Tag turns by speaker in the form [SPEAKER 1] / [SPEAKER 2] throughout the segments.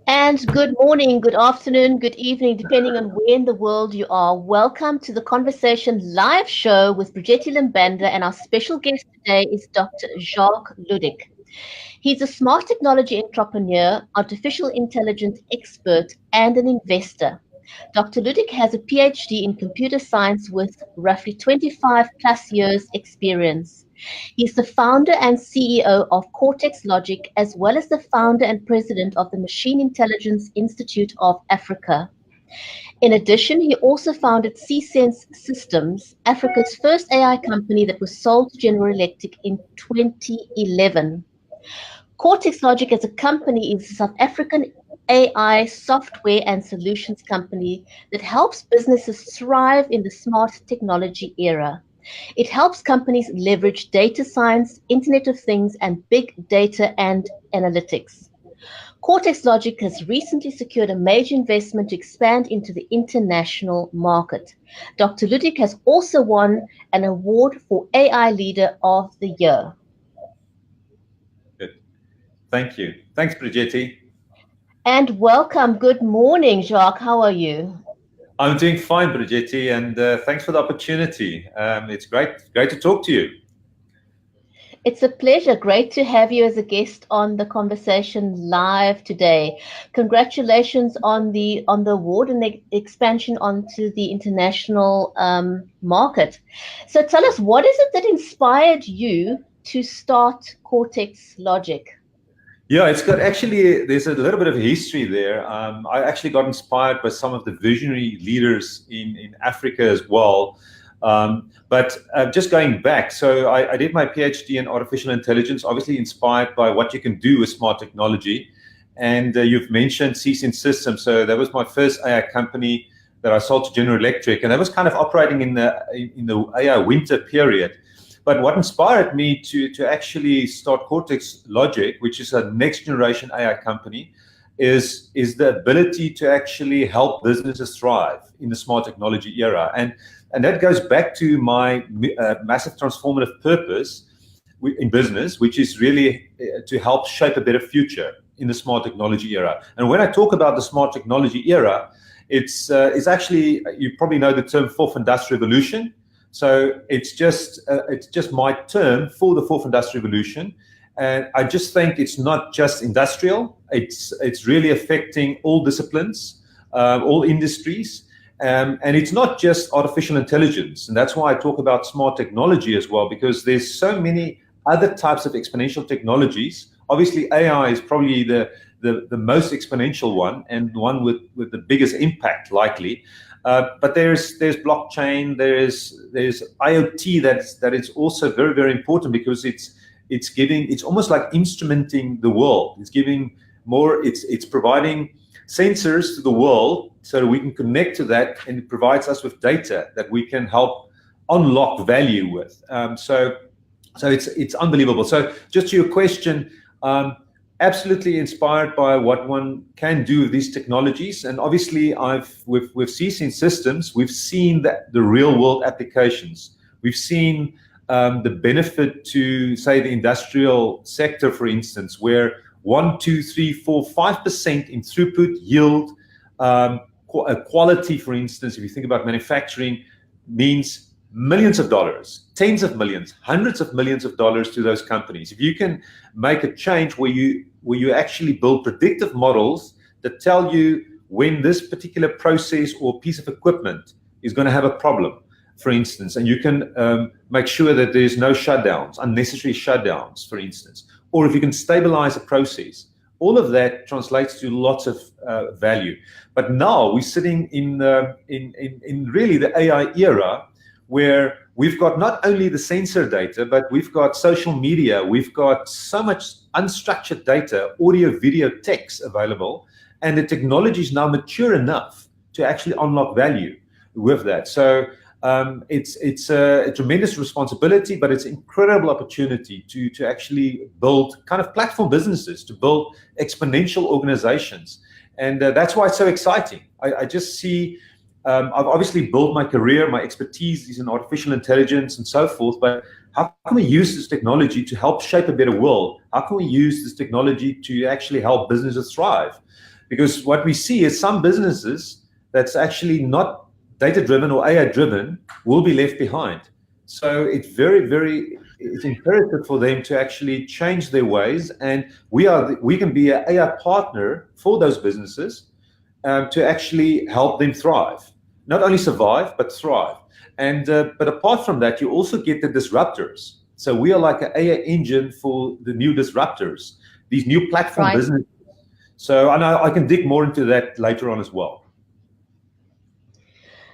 [SPEAKER 1] And good morning, good afternoon, good evening, depending on where in the world you are. Welcome to the Conversation live show with Bridgetti Lim Banda, and our special guest today is Dr. Jacques Ludik. He's a smart technology entrepreneur, artificial intelligence expert, and an investor. Dr. Ludik has a Ph.D. in computer science with roughly 25 plus years experience. He's the founder and CEO of Cortex Logic, as well as the founder and president of the Machine Intelligence Institute of Africa. In addition, he also founded CSense Systems, Africa's first AI company that was sold to General Electric in 2011. Cortex Logic as a company is a South African AI software and solutions company that helps businesses thrive in the smart technology era. It helps companies leverage data science, Internet of Things, and big data and analytics. Cortex Logic has recently secured a major investment to expand into the international market. Dr. Ludik has also won an award for AI Leader of the Year.
[SPEAKER 2] Good. Thank you. Thanks, Bridgetti.
[SPEAKER 1] And welcome. Good morning, Jacques. How are you?
[SPEAKER 2] I'm doing fine, Bridgetti, and thanks for the opportunity. It's great to talk to you.
[SPEAKER 1] It's a pleasure. Great to have you as a guest on the Conversation live today. Congratulations on the award and the expansion onto the international market. So tell us, what is it that inspired you to start Cortex Logic?
[SPEAKER 2] Yeah, it's got there's a little bit of history there. I actually got inspired by some of the visionary leaders in Africa as well. But just going back, so I did my PhD in artificial intelligence, obviously inspired by what you can do with smart technology. And you've mentioned CSense Systems. So that was my first AI company that I sold to General Electric. And that was kind of operating in the AI winter period. But what inspired me to actually start Cortex Logic, which is a next generation AI company, is the ability to actually help businesses thrive in the smart technology era. And that goes back to my massive transformative purpose in business, which is really to help shape a better future in the smart technology era. And when I talk about the smart technology era, it's actually, you probably know the term fourth industrial revolution. So it's just my term for the fourth industrial revolution, and I just think it's not just industrial. It's really affecting all disciplines, all industries, and it's not just artificial intelligence. And that's why I talk about smart technology as well, because there's so many other types of exponential technologies. Obviously, AI is probably the most exponential one and one with the biggest impact likely. But there's blockchain, there's IoT that is also very, very important, because it's almost like instrumenting the world. It's providing sensors to the world so that we can connect to that, and it provides us with data that we can help unlock value with. So it's unbelievable. So just to your question, absolutely inspired by what one can do with these technologies. And obviously with CSense Systems, we've seen the real world applications. We've seen the benefit to, say, the industrial sector, for instance, where 1, 2, 3, 4, 5% in throughput, yield, quality, for instance, if you think about manufacturing, means millions of dollars, tens of millions, hundreds of millions of dollars to those companies. If you can make a change where you actually build predictive models that tell you when this particular process or piece of equipment is going to have a problem, for instance, and you can make sure that there's no shutdowns, unnecessary shutdowns, for instance, or if you can stabilize a process, all of that translates to lots of value. But now we're sitting in really the AI era, where we've got not only the sensor data, but we've got social media, we've got so much unstructured data, audio, video, text available, and the technology is now mature enough to actually unlock value with that. So it's a tremendous responsibility, but it's an incredible opportunity to actually build kind of platform businesses, to build exponential organizations. And that's why it's so exciting. I just see, I've obviously built my career, my expertise is in artificial intelligence and so forth, but how can we use this technology to help shape a better world? How can we use this technology to actually help businesses thrive? Because what we see is some businesses that's actually not data-driven or AI-driven will be left behind. So it's it's imperative for them to actually change their ways, and we can be an AI partner for those businesses to actually help them thrive, not only survive but thrive. And but apart from that, you also get the disruptors. So we are like an AI engine for the new disruptors, these new platform businesses. So I can dig more into that later on as well.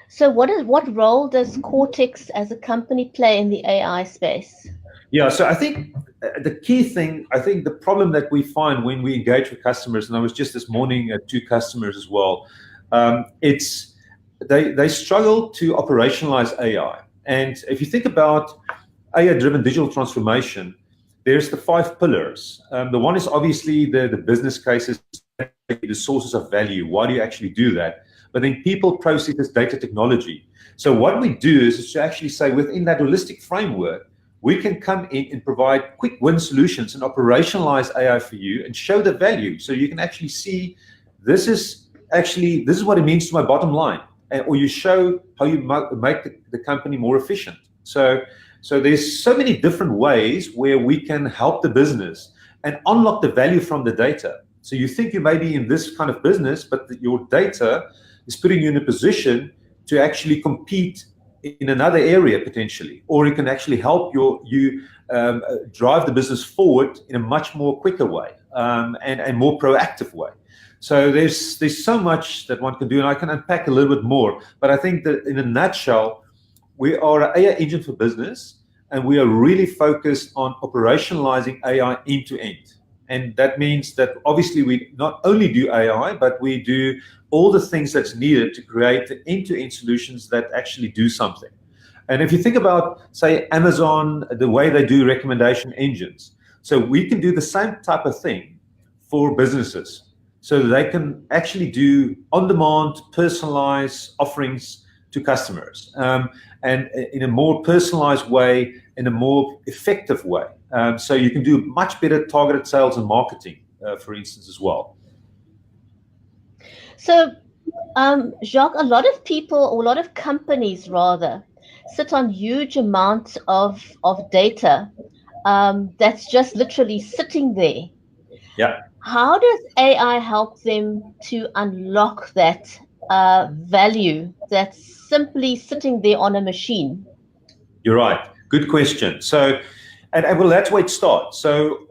[SPEAKER 1] So what role does Cortex as a company play in the AI space?
[SPEAKER 2] Yeah, so I think the key thing, I think the problem that we find when we engage with customers, and I was just this morning at 2 customers as well, it's they struggle to operationalize AI. And if you think about AI-driven digital transformation, there's the 5 pillars. The one is obviously the business cases, the sources of value. Why do you actually do that? But then people, processes, data, technology. So what we do is to actually say within that holistic framework, we can come in and provide quick win solutions and operationalize AI for you and show the value. So you can actually see this is what it means to my bottom line. Or you show how you make the company more efficient. So there's so many different ways where we can help the business and unlock the value from the data. So you think you may be in this kind of business, but your data is putting you in a position to actually compete in another area potentially, or it can actually help you drive the business forward in a much more quicker way and more proactive way. So there's so much that one can do, and I can unpack a little bit more. But I think that in a nutshell, we are an AI engine for business, and we are really focused on operationalizing AI end to end. And that means that obviously we not only do AI, but we do all the things that's needed to create the end-to-end solutions that actually do something. And if you think about, say, Amazon, the way they do recommendation engines, so we can do the same type of thing for businesses. So they can actually do on-demand, personalized offerings to customers, and in a more personalized way, in a more effective way. So you can do much better targeted sales and marketing, for instance, as well.
[SPEAKER 1] So, Jacques, a lot of people, or a lot of companies rather, sit on huge amounts of data that's just literally sitting there.
[SPEAKER 2] Yeah.
[SPEAKER 1] How does AI help them to unlock that value that's simply sitting there on a machine?
[SPEAKER 2] You're right. Good question. So, and well, that's where it starts. So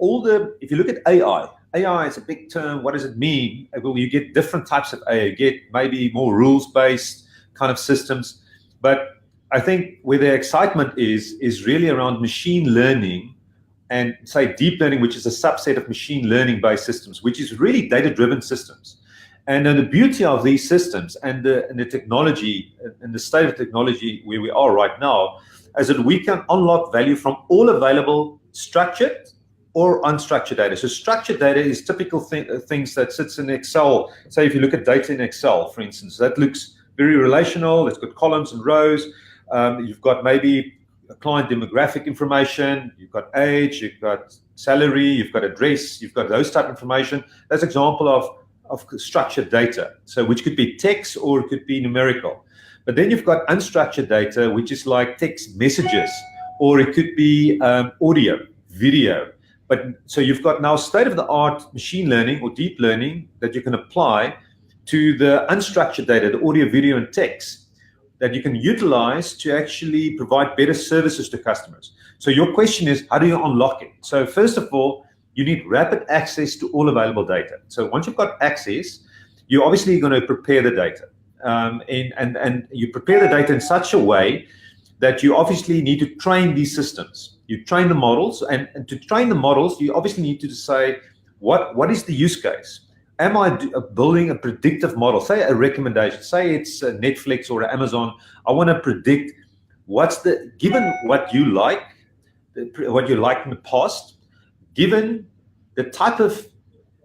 [SPEAKER 2] if you look at AI is a big term. What does it mean? Well, you get different types of AI. You get maybe more rules-based kind of systems. But I think where the excitement is really around machine learning and, say, deep learning, which is a subset of machine learning-based systems, which is really data-driven systems. And then the beauty of these systems and the technology and the state of technology where we are right now is that we can unlock value from all available structured or unstructured data. So structured data is typical things that sits in Excel. Say if you look at data in Excel, for instance, that looks very relational. It's got columns and rows. You've got maybe client demographic information. You've got age. You've got salary. You've got address. You've got those type of information. That's an example of structured data. So which could be text or it could be numerical. But then you've got unstructured data, which is like text messages, or it could be audio, video. But so you've got now state-of-the-art machine learning or deep learning that you can apply to the unstructured data, the audio, video, and text that you can utilize to actually provide better services to customers. So your question is, how do you unlock it? So first of all, you need rapid access to all available data. So once you've got access, you're obviously going to prepare the data. And you prepare the data in such a way that you obviously need to train these systems. You train the models, and to train the models, you obviously need to say, what is the use case? Am I building a predictive model? Say a recommendation, say it's Netflix or Amazon. I want to predict given what you like in the past, given the type of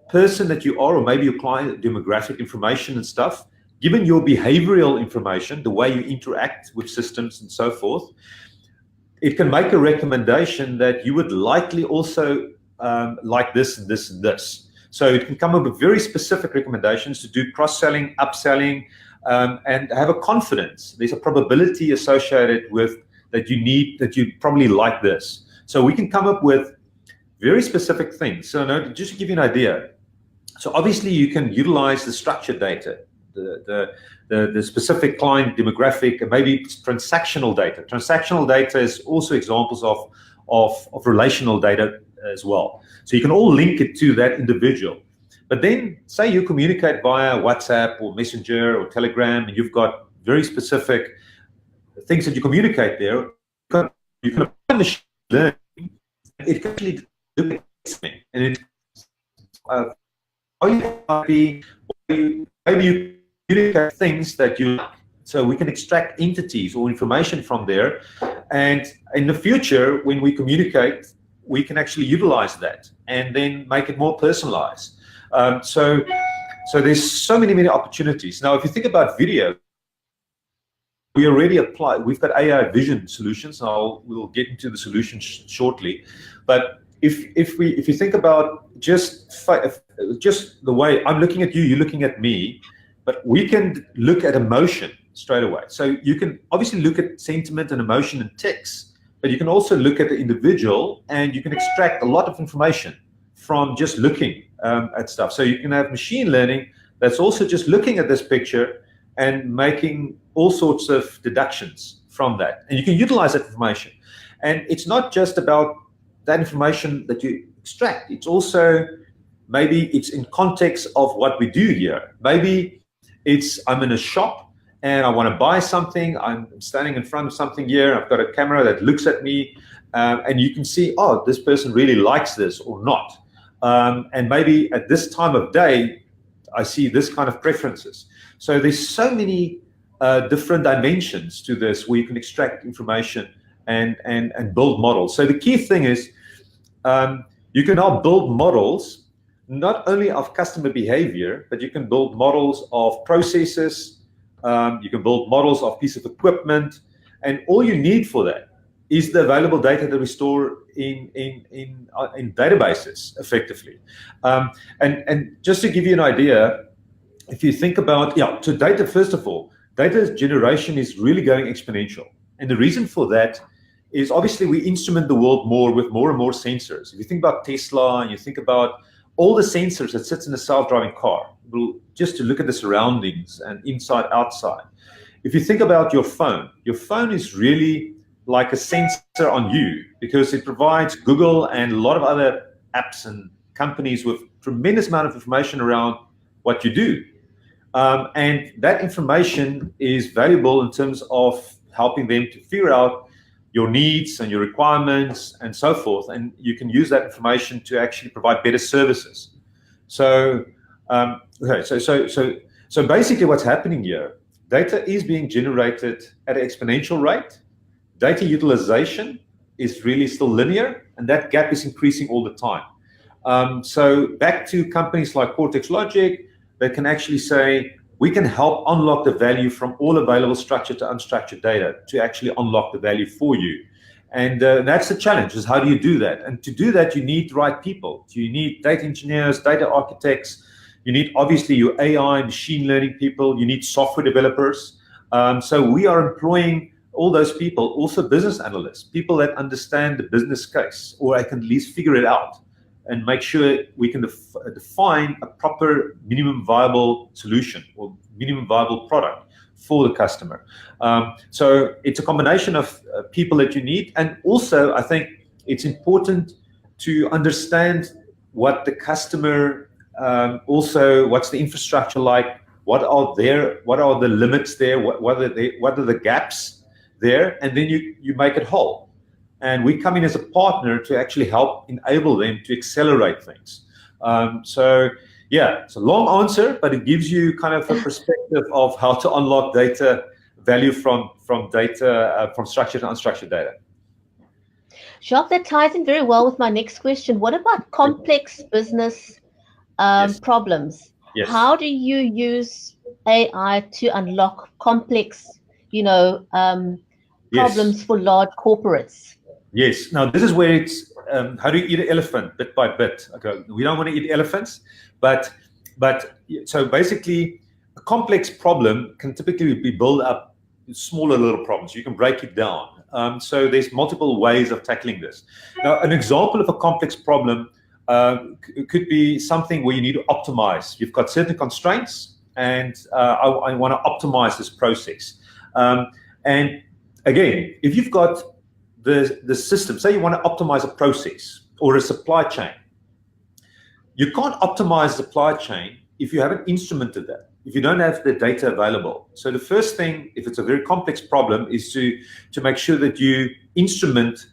[SPEAKER 2] person that you are, or maybe your client demographic information and stuff, given your behavioral information, the way you interact with systems and so forth, it can make a recommendation that you would likely also like this and this and this. So it can come up with very specific recommendations to do cross-selling, upselling, and have a confidence. There's a probability associated with that you probably like this. So we can come up with very specific things. So now, just to give you an idea, so obviously you can utilize the structured data, the specific client demographic, and maybe transactional data. Transactional data is also examples of relational data as well. So you can all link it to that individual. But then say you communicate via WhatsApp or Messenger or Telegram, and you've got very specific things that you communicate there. You can apply machine learning. It can actually look at something, and it maybe you communicate things that you like. So we can extract entities or information from there, and in the future, when we communicate, we can actually utilize that and then make it more personalized. So there's so many opportunities. Now, if you think about video, we already apply. We've got AI vision solutions. We'll get into the solutions shortly, but if you think about just the way I'm looking at you, you're looking at me, but we can look at emotion straight away. So you can obviously look at sentiment and emotion and text, but you can also look at the individual, and you can extract a lot of information from just looking at stuff. So you can have machine learning that's also just looking at this picture and making all sorts of deductions from that. And you can utilize that information. And it's not just about that information that you extract. It's also, maybe it's in context of what we do here. Maybe it's, I'm in a shop and I want to buy something. I'm standing in front of something here. I've got a camera that looks at me, and you can see, oh, this person really likes this or not. And maybe at this time of day, I see this kind of preferences. So there's so many different dimensions to this where you can extract information and build models. So the key thing is, you can now build models not only of customer behavior, but you can build models of processes, you can build models of piece of equipment, and all you need for that is the available data that we store in databases effectively. And just to give you an idea, if you think about, so data, first of all, data generation is really going exponential. And the reason for that is obviously we instrument the world more with more and more sensors. If you think about Tesla and you think about all the sensors that sits in a self-driving car, just to look at the surroundings and inside, outside. If you think about your phone is really like a sensor on you, because it provides Google and a lot of other apps and companies with tremendous amount of information around what you do. And that information is valuable in terms of helping them to figure out your needs and your requirements and so forth. And you can use that information to actually provide better services. So, so basically what's happening here, data is being generated at an exponential rate. Data utilization is really still linear, and that gap is increasing all the time. So back to companies like Cortex Logic, they can actually say, we can help unlock the value from all available structured to unstructured data to actually unlock the value for you. And that's the challenge, is how do you do that? And to do that, you need the right people. You need data engineers, data architects. You need, obviously, your AI, machine learning people. You need software developers. So we are employing all those people, also business analysts, people that understand the business case, or I can at least figure it out and make sure we can define a proper minimum viable solution or minimum viable product for the customer. So it's a combination of people that you need. And also, I think it's important to understand what the customer, also what's the infrastructure like, what are the limits there, what are the gaps there, and then you make it whole. And we come in as a partner to actually help enable them to accelerate things. So yeah, it's a long answer, but it gives you kind of a perspective of how to unlock data value from data, from structured and unstructured data.
[SPEAKER 1] Jacques, that ties in very well with my next question. What about complex business problems?
[SPEAKER 2] Yes.
[SPEAKER 1] How do you use AI to unlock complex, problems for large corporates?
[SPEAKER 2] Yes. Now, this is where how do you eat an elephant bit by bit? Okay, we don't want to eat elephants, but so basically, a complex problem can typically be built up in smaller little problems. You can break it down. So there's multiple ways of tackling this. Now, an example of a complex problem could be something where you need to optimize. You've got certain constraints, and I want to optimize this process. And again, if you've got the system, say you want to optimize a process or a supply chain, you can't optimize supply chain if you haven't instrumented that, if you don't have the data available. So the first thing, if it's a very complex problem, is to make sure that you instrument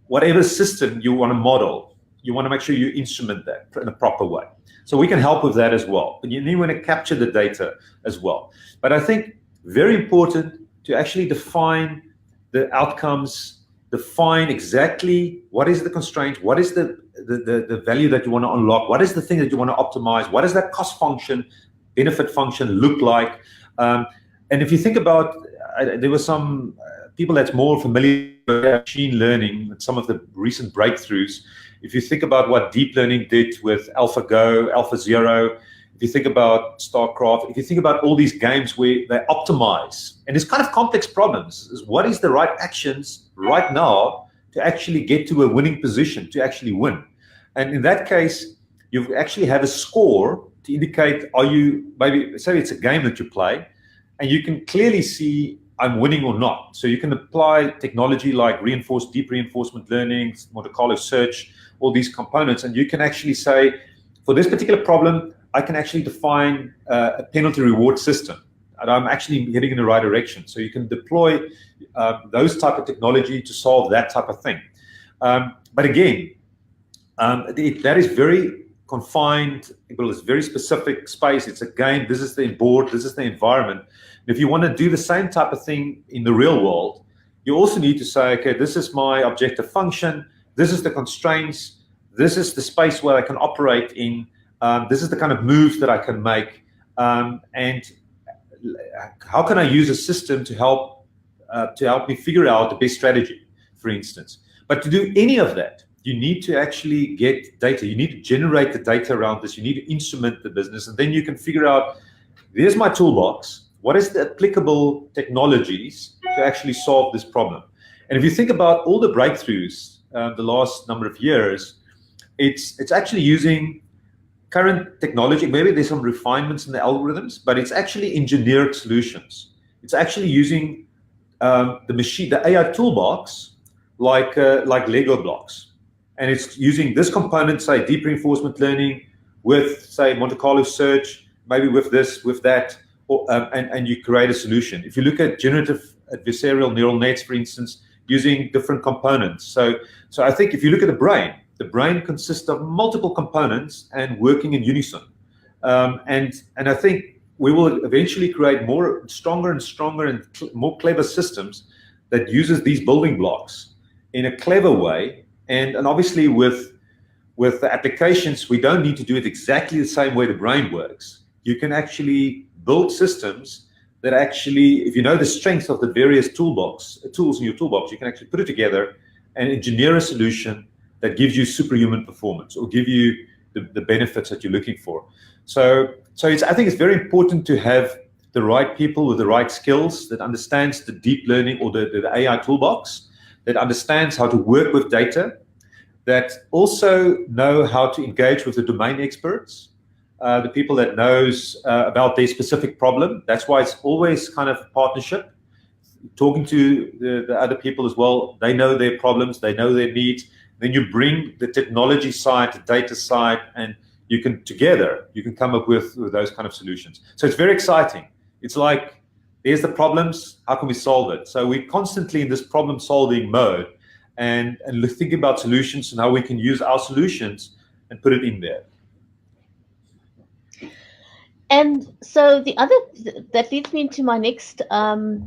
[SPEAKER 2] whatever system you want to model. You want to make sure you instrument that in a proper way. So we can help with that as well. But you want to capture the data as well. But I think very important to actually define the outcomes, define exactly what is the constraint, what is the value that you want to unlock, what is the thing that you want to optimize, what does that cost function, benefit function look like. And if you think about, there were some people that's more familiar with machine learning and some of the recent breakthroughs. If you think about what deep learning did with AlphaGo, AlphaZero, if you think about StarCraft, if you think about all these games where they optimize, and it's kind of complex problems, is what is the right actions right now to actually get to a winning position, to actually win. And in that case, you actually have a score to indicate, are you, maybe say it's a game that you play, and you can clearly see I'm winning or not. So you can apply technology like deep reinforcement learning, Monte Carlo search, all these components, and you can actually say, for this particular problem, I can actually define a penalty reward system, and I'm actually heading in the right direction. So you can deploy those type of technology to solve that type of thing. But again, that is very confined. Well, it's very specific space. It's a game. This is the board. This is the environment. And if you want to do the same type of thing in the real world, you also need to say, okay, this is my objective function. This is the constraints. This is the space where I can operate in. This is the kind of moves that I can make. And how can I use a system to help me figure out the best strategy, for instance. But to do any of that, you need to actually get data. You need to generate the data around this. You need to instrument the business. And then you can figure out, there's my toolbox. What is the applicable technologies to actually solve this problem? And if you think about all the breakthroughs the last number of years, it's actually using current technology. Maybe there's some refinements in the algorithms, but it's actually engineered solutions. It's actually using the AI toolbox like Lego blocks. And it's using this component, say deep reinforcement learning with, say, Monte Carlo search, maybe with this, with that, and you create a solution. If you look at generative adversarial neural nets, for instance, using different components. So I think if you look at the brain consists of multiple components and working in unison. And I think we will eventually create stronger and more clever systems that uses these building blocks in a clever way. And obviously with the applications, we don't need to do it exactly the same way the brain works. You can actually build systems that actually, if you know the strength of the various tools in your toolbox, you can actually put it together and engineer a solution that gives you superhuman performance or give you the benefits that you're looking for. So I think it's very important to have the right people with the right skills that understands the deep learning or the AI toolbox, that understands how to work with data, that also know how to engage with the domain experts, the people that knows about their specific problem. That's why it's always kind of partnership, talking to the other people as well. They know their problems, they know their needs. Then you bring the technology side, the data side, and you can come up with those kind of solutions. So it's very exciting. It's like, there's the problems, how can we solve it? So we're constantly in this problem-solving mode and thinking about solutions and how we can use our solutions and put it in there.
[SPEAKER 1] And so that leads me into my next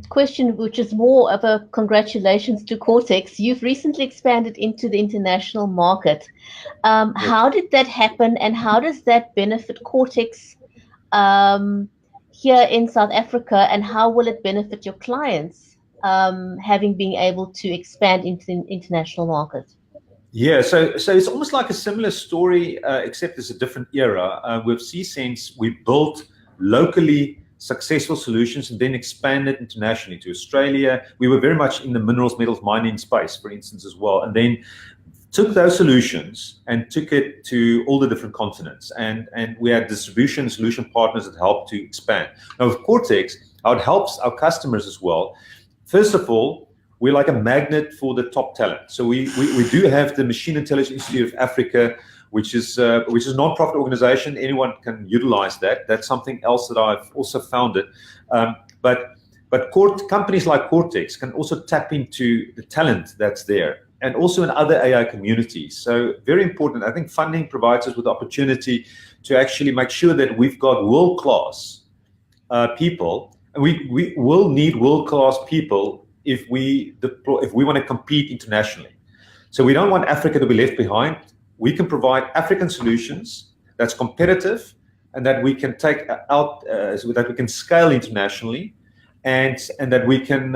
[SPEAKER 1] question, which is more of a congratulations to Cortex. You've recently expanded into the international market. Yes. How did that happen, and how does that benefit Cortex here in South Africa, and how will it benefit your clients having been able to expand into the international market?
[SPEAKER 2] Yeah, so it's almost like a similar story, except it's a different era. With CSense, we built locally successful solutions and then expanded internationally to Australia. We were very much in the minerals, metals, mining space, for instance, as well, and then took those solutions and took it to all the different continents. And we had distribution solution partners that helped to expand. Now with Cortex, how it helps our customers as well. First of all, we're like a magnet for the top talent. So we do have the Machine Intelligence Institute of Africa, which is a non-profit organization. Anyone can utilize that. That's something else that I've also founded. But companies like Cortex can also tap into the talent that's there, and also in other AI communities. So very important. I think funding provides us with the opportunity to actually make sure that we've got world-class people. And we will need world-class people if we want to compete internationally. So we don't want Africa to be left behind. We can provide African solutions that's competitive and that we can take out, so that we can scale internationally, and that we can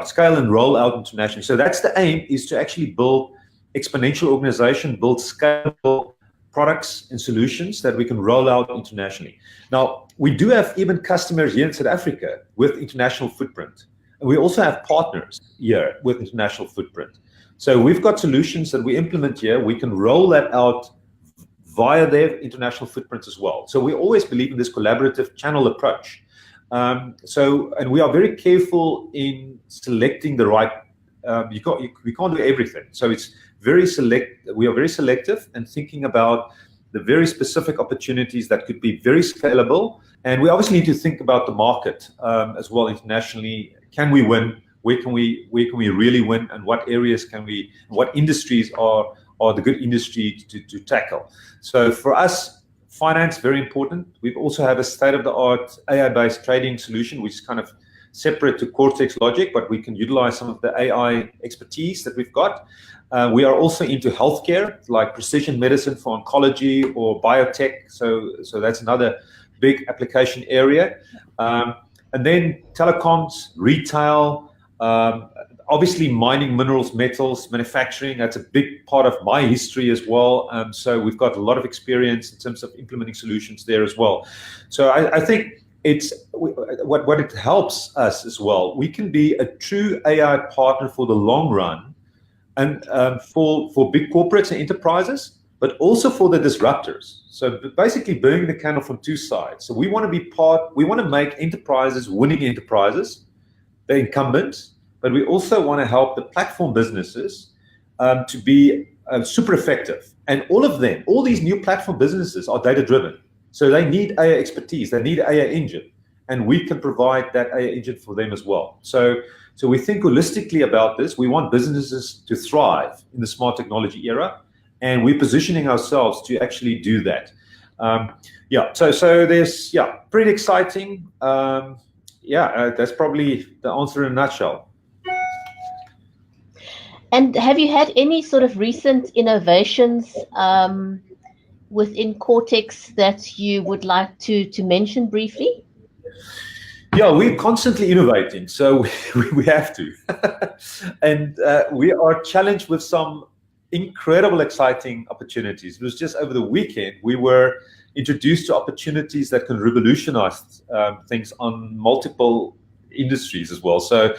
[SPEAKER 2] scale and roll out internationally. So that's the aim, is to actually build exponential organization, build scalable products and solutions that we can roll out internationally. Now, we do have even customers here in South Africa with international footprint. And we also have partners here with international footprint. So we've got solutions that we implement here. We can roll that out via their international footprints as well. So we always believe in this collaborative channel approach. And we are very careful in selecting the right, we can't do everything. So it's we are very selective and thinking about the very specific opportunities that could be very scalable. And we obviously need to think about the market as well internationally. Can we win? Where can we really win? And what areas what industries are the good industry to tackle? So for us, finance, very important. We also have a state-of-the-art AI-based trading solution, which is kind of separate to Cortex Logic, but we can utilize some of the AI expertise that we've got. We are also into healthcare, like precision medicine for oncology or biotech. So that's another big application area. And then telecoms, retail, obviously mining, minerals, metals, manufacturing. That's a big part of my history as well. So we've got a lot of experience in terms of implementing solutions there as well. So I think what it helps us as well. We can be a true AI partner for the long run, and for big corporates and enterprises, but also for the disruptors. So basically burning the candle from two sides. So we want to make enterprises winning enterprises, the incumbents, but we also want to help the platform businesses to be super effective. And all these new platform businesses are data driven. So they need AI expertise, they need AI engine, and we can provide that AI engine for them as well. So we think holistically about this. We want businesses to thrive in the smart technology era, and we're positioning ourselves to actually do that. So there's, pretty exciting. That's probably the answer in a nutshell.
[SPEAKER 1] And have you had any sort of recent innovations within Cortex that you would like to mention briefly?
[SPEAKER 2] Yeah, we're constantly innovating, so we have to. And we are challenged with some incredible, exciting opportunities. It was just over the weekend, we were introduced to opportunities that can revolutionize things on multiple industries as well. So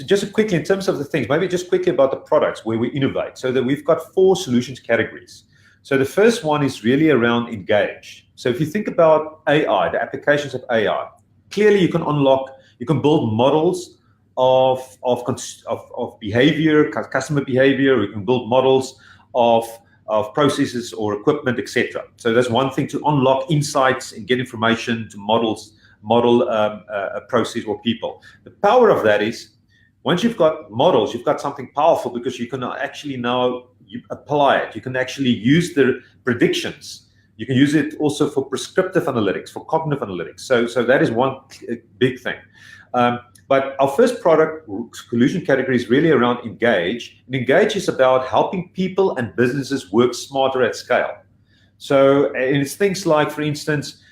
[SPEAKER 2] just quickly, in terms of the things, maybe just quickly about the products where we innovate. So that we've got 4 solutions categories. So the first one is really around engage. So if you think about AI, the applications of AI, clearly you can build models of behavior, customer behavior. You can build models of processes or equipment, etc. So that's one thing, to unlock insights and get information to model a process or people. The power of that is, once you've got models, you've got something powerful, because you can actually now apply it. You can actually use the predictions. You can use it also for prescriptive analytics, for cognitive analytics. So that is one big thing. But our first product solution category is really around engage. And engage is about helping people and businesses work smarter at scale. So and it's things like, for instance,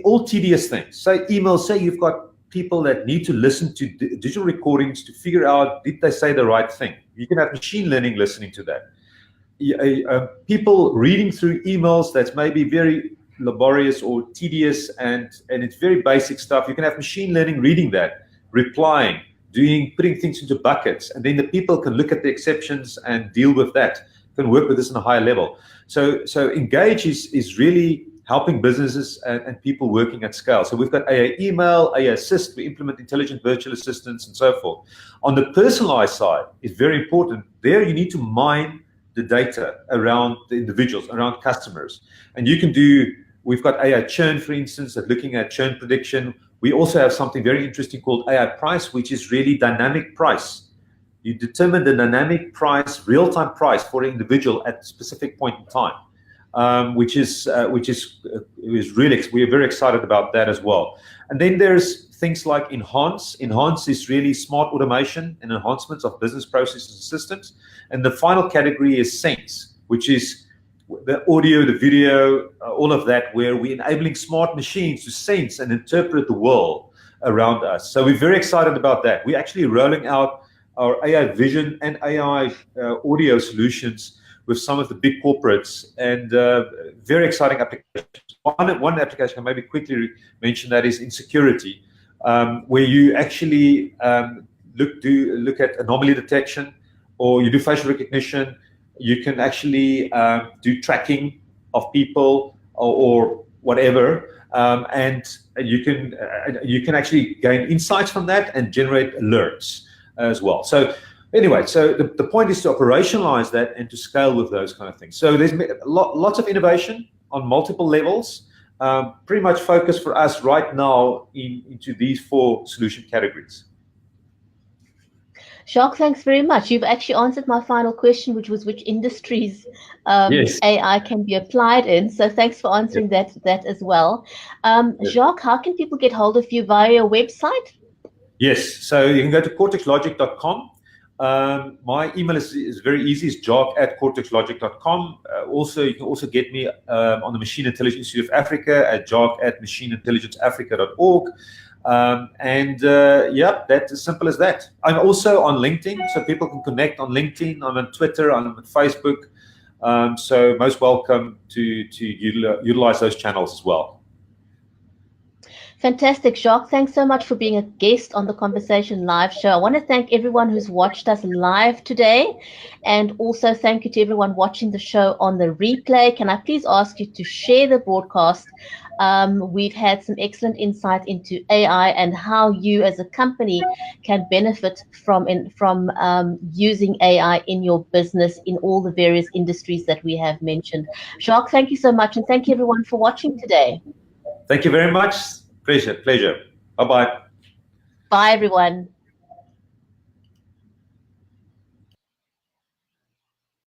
[SPEAKER 2] all tedious things. Say email, say you've got people that need to listen to digital recordings to figure out, did they say the right thing? You can have machine learning listening to that. People reading through emails that's maybe very laborious or tedious, and it's very basic stuff. You can have machine learning reading that, replying, putting things into buckets, and then the people can look at the exceptions and deal with that, can work with this on a higher level. So Engage is really helping businesses and people working at scale. So we've got AI email, AI assist, we implement intelligent virtual assistants and so forth. On the personalized side, it's very important. There you need to mine the data around the individuals, around customers. And you can we've got AI churn, for instance, at looking at churn prediction. We also have something very interesting called AI price, which is really dynamic price. You determine the dynamic price, real-time price for an individual at a specific point in time, which is really, we're very excited about that as well. And then there's things like Enhance. Enhance is really smart automation and enhancements of business processes and systems. And the final category is Sense, which is the audio, the video, all of that, where we're enabling smart machines to sense and interpret the world around us. So we're very excited about that. We're actually rolling out our AI vision and AI audio solutions with some of the big corporates, and very exciting applications. One application I maybe quickly mention that is in security, where you actually look at anomaly detection, or you do facial recognition. You can actually do tracking of people or whatever, and you can actually gain insights from that and generate alerts as well. So anyway, so the point is to operationalize that and to scale with those kind of things. So there's lots of innovation on multiple levels, pretty much focused for us right now into these 4 solution categories.
[SPEAKER 1] Jacques, thanks very much. You've actually answered my final question, which was which industries
[SPEAKER 2] Yes.
[SPEAKER 1] AI can be applied in. So thanks for answering that as well.
[SPEAKER 2] Yes.
[SPEAKER 1] Jacques, how can people get hold of you via your website?
[SPEAKER 2] Yes, so you can go to cortexlogic.com. My email is very easy. It's jacques@cortexlogic.com. Also, you can also get me on the Machine Intelligence Institute of Africa at jacques@machineintelligenceafrica.org. Yeah, that's as simple as that. I'm also on LinkedIn, so people can connect on LinkedIn. I'm on Twitter, I'm on Facebook. So most welcome to utilize those channels as well.
[SPEAKER 1] Fantastic, Jacques. Thanks so much for being a guest on the Conversation Live show. I want to thank everyone who's watched us live today, and also thank you to everyone watching the show on the replay. Can I please ask you to share the broadcast? We've had some excellent insight into AI and how you as a company can benefit from using AI in your business in all the various industries that we have mentioned. Jacques, thank you so much, and thank you everyone for watching today.
[SPEAKER 2] Thank you very much. Pleasure. Bye-bye.
[SPEAKER 1] Bye, everyone.